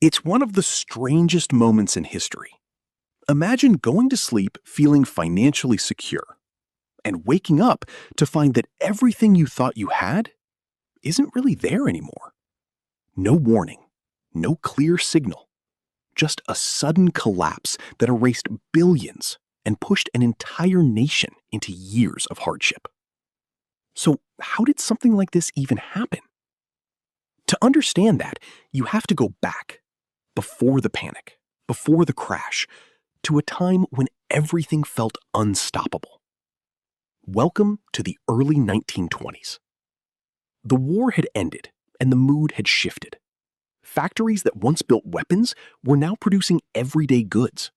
It's one of the strangest moments in history. Imagine going to sleep feeling financially secure and waking up to find that everything you thought you had isn't really there anymore. No warning, no clear signal, just a sudden collapse that erased billions and pushed an entire nation into years of hardship. So, how did something like this even happen? To understand that, you have to go back, before the panic, before the crash, to a time when everything felt unstoppable. Welcome to the early 1920s. The war had ended and the mood had shifted. Factories that once built weapons were now producing everyday goods: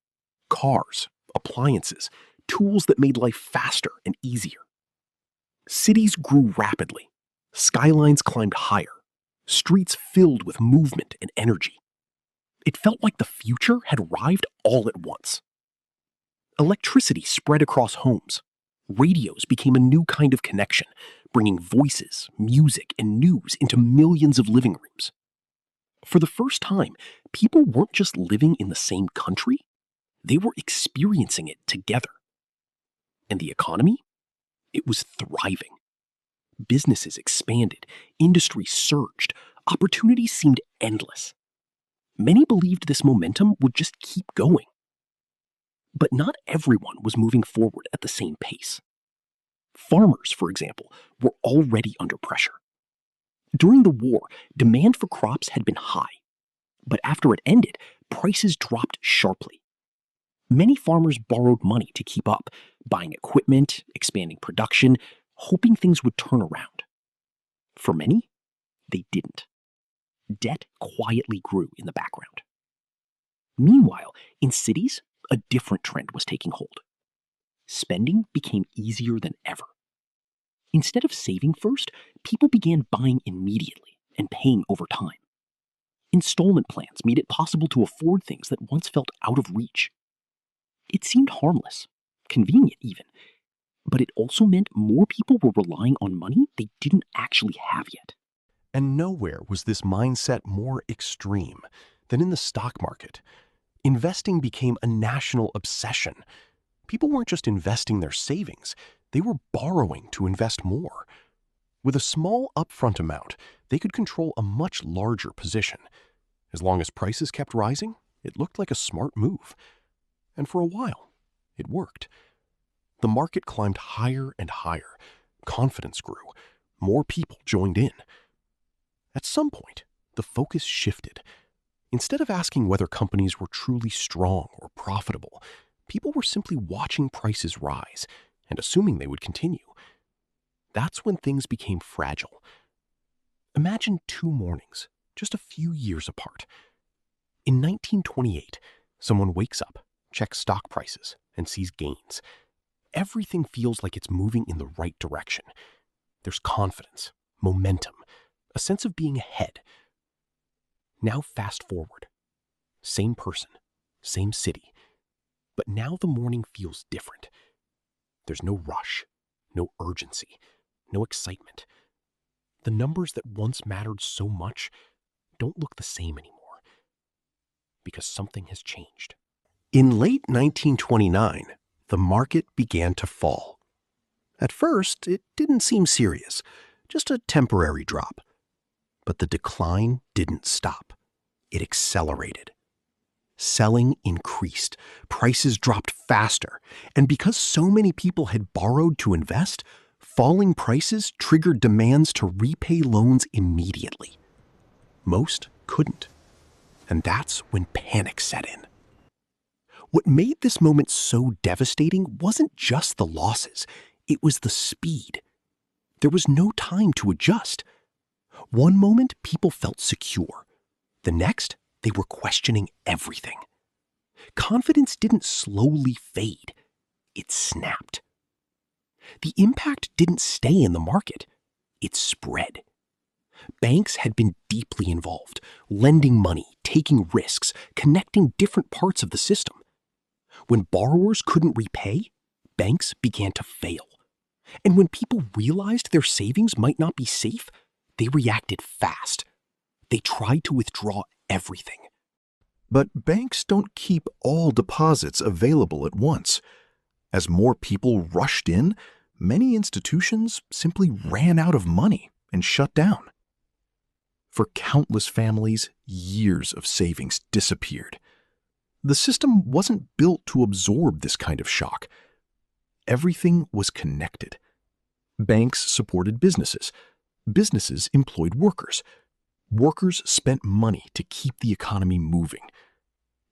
cars, appliances, tools that made life faster and easier. Cities grew rapidly, skylines climbed higher, streets filled with movement and energy. It felt like the future had arrived all at once. Electricity spread across homes. Radios became a new kind of connection, bringing voices, music, and news into millions of living rooms. For the first time, people weren't just living in the same country, they were experiencing it together. And the economy? It was thriving. Businesses expanded, industry surged, opportunities seemed endless. Many believed this momentum would just keep going. But not everyone was moving forward at the same pace. Farmers, for example, were already under pressure. During the war, demand for crops had been high, but after it ended, prices dropped sharply. Many farmers borrowed money to keep up, buying equipment, expanding production, hoping things would turn around. For many, they didn't. Debt quietly grew in the background. Meanwhile, in cities, a different trend was taking hold. Spending became easier than ever. Instead of saving first, people began buying immediately and paying over time. Installment plans made it possible to afford things that once felt out of reach. It seemed harmless, convenient even, but it also meant more people were relying on money they didn't actually have yet. And nowhere was this mindset more extreme than in the stock market. Investing became a national obsession. People weren't just investing their savings, they were borrowing to invest more. With a small upfront amount, they could control a much larger position. As long as prices kept rising, it looked like a smart move. And for a while, it worked. The market climbed higher and higher. Confidence grew. More people joined in. At some point, the focus shifted. Instead of asking whether companies were truly strong or profitable, people were simply watching prices rise and assuming they would continue. That's when things became fragile. Imagine two mornings, just a few years apart. In 1928, someone wakes up, checks stock prices, and sees gains. Everything feels like it's moving in the right direction. There's confidence, momentum, a sense of being ahead. Now fast forward. Same person, same city. But now the morning feels different. There's no rush, no urgency, no excitement. The numbers that once mattered so much don't look the same anymore. Because something has changed. In late 1929, the market began to fall. At first, it didn't seem serious, just a temporary drop. But the decline didn't stop. It accelerated. Selling increased, prices dropped faster, and because so many people had borrowed to invest, falling prices triggered demands to repay loans immediately. Most couldn't, and that's when panic set in. What made this moment so devastating wasn't just the losses, it was the speed. There was no time to adjust. One moment, people felt secure. The next, they were questioning everything. Confidence didn't slowly fade. It snapped. The impact didn't stay in the market. It spread. Banks had been deeply involved, lending money, taking risks, connecting different parts of the system. When borrowers couldn't repay, banks began to fail. And when people realized their savings might not be safe, they reacted fast. They tried to withdraw everything. But banks don't keep all deposits available at once. As more people rushed in, many institutions simply ran out of money and shut down. For countless families, years of savings disappeared. The system wasn't built to absorb this kind of shock. Everything was connected. Banks supported businesses. Businesses employed workers. Workers spent money to keep the economy moving.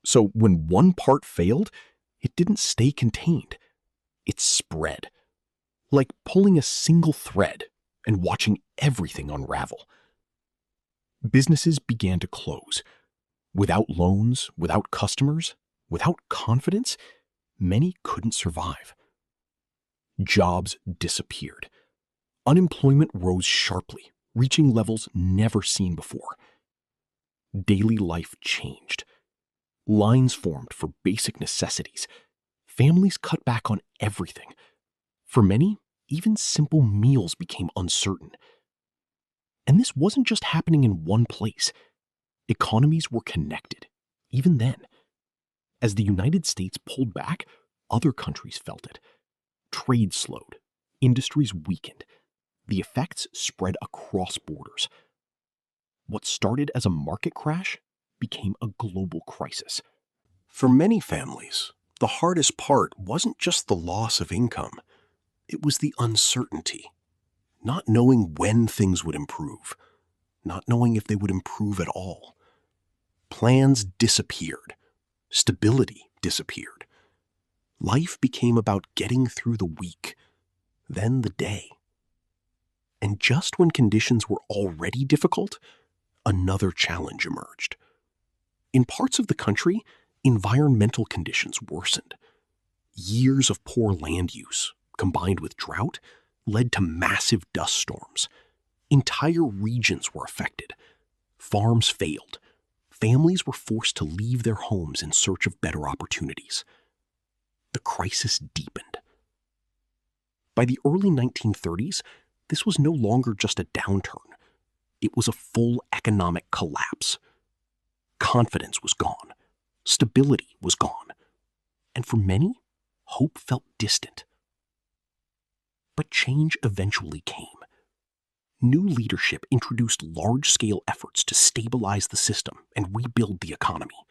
So when one part failed, it didn't stay contained. It spread. Like pulling a single thread and watching everything unravel. Businesses began to close. Without loans, without customers, without confidence, many couldn't survive. Jobs disappeared. Unemployment rose sharply, reaching levels never seen before. Daily life changed. Lines formed for basic necessities. Families cut back on everything. For many, even simple meals became uncertain. And this wasn't just happening in one place. Economies were connected, even then. As the United States pulled back, other countries felt it. Trade slowed. Industries weakened. The effects spread across borders. What started as a market crash became a global crisis. For many families, the hardest part wasn't just the loss of income. It was the uncertainty. Not knowing when things would improve. Not knowing if they would improve at all. Plans disappeared. Stability disappeared. Life became about getting through the week, then the day. And just when conditions were already difficult, another challenge emerged. In parts of the country, environmental conditions worsened. Years of poor land use, combined with drought, led to massive dust storms. Entire regions were affected. Farms failed. Families were forced to leave their homes in search of better opportunities. The crisis deepened. By the early 1930s, this was no longer just a downturn. It was a full economic collapse. Confidence was gone. Stability was gone. And for many, hope felt distant. But change eventually came. New leadership introduced large-scale efforts to stabilize the system and rebuild the economy.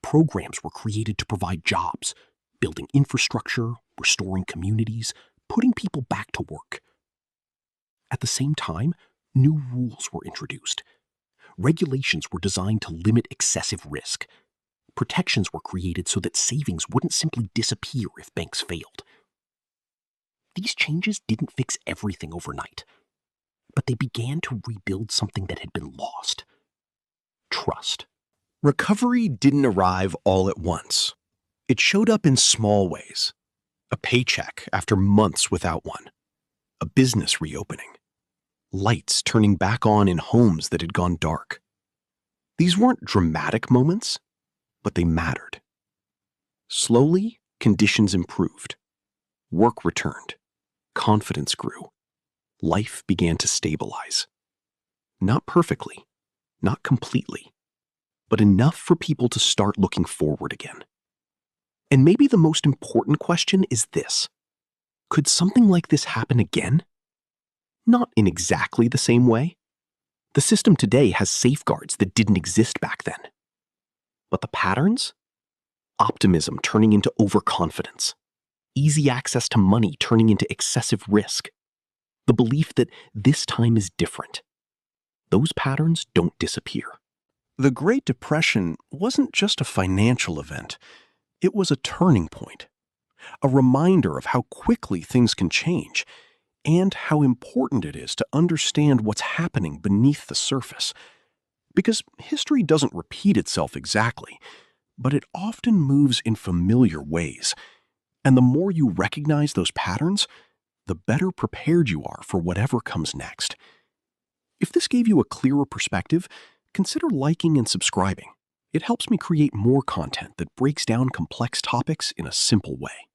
Programs were created to provide jobs, building infrastructure, restoring communities, putting people back to work. At the same time, new rules were introduced. Regulations were designed to limit excessive risk. Protections were created so that savings wouldn't simply disappear if banks failed. These changes didn't fix everything overnight, but they began to rebuild something that had been lost. Trust. Recovery didn't arrive all at once. It showed up in small ways. A paycheck after months without one. A business reopening. Lights turning back on in homes that had gone dark. These weren't dramatic moments, but they mattered. Slowly, conditions improved. Work returned. Confidence grew. Life began to stabilize. Not perfectly, not completely, but enough for people to start looking forward again. And maybe the most important question is this: could something like this happen again? Not in exactly the same way. The system today has safeguards that didn't exist back then. But the patterns? Optimism turning into overconfidence. Easy access to money turning into excessive risk. The belief that this time is different. Those patterns don't disappear. The Great Depression wasn't just a financial event. It was a turning point. A reminder of how quickly things can change and how important it is to understand what's happening beneath the surface. Because history doesn't repeat itself exactly, but it often moves in familiar ways. And the more you recognize those patterns, the better prepared you are for whatever comes next. If this gave you a clearer perspective, consider liking and subscribing. It helps me create more content that breaks down complex topics in a simple way.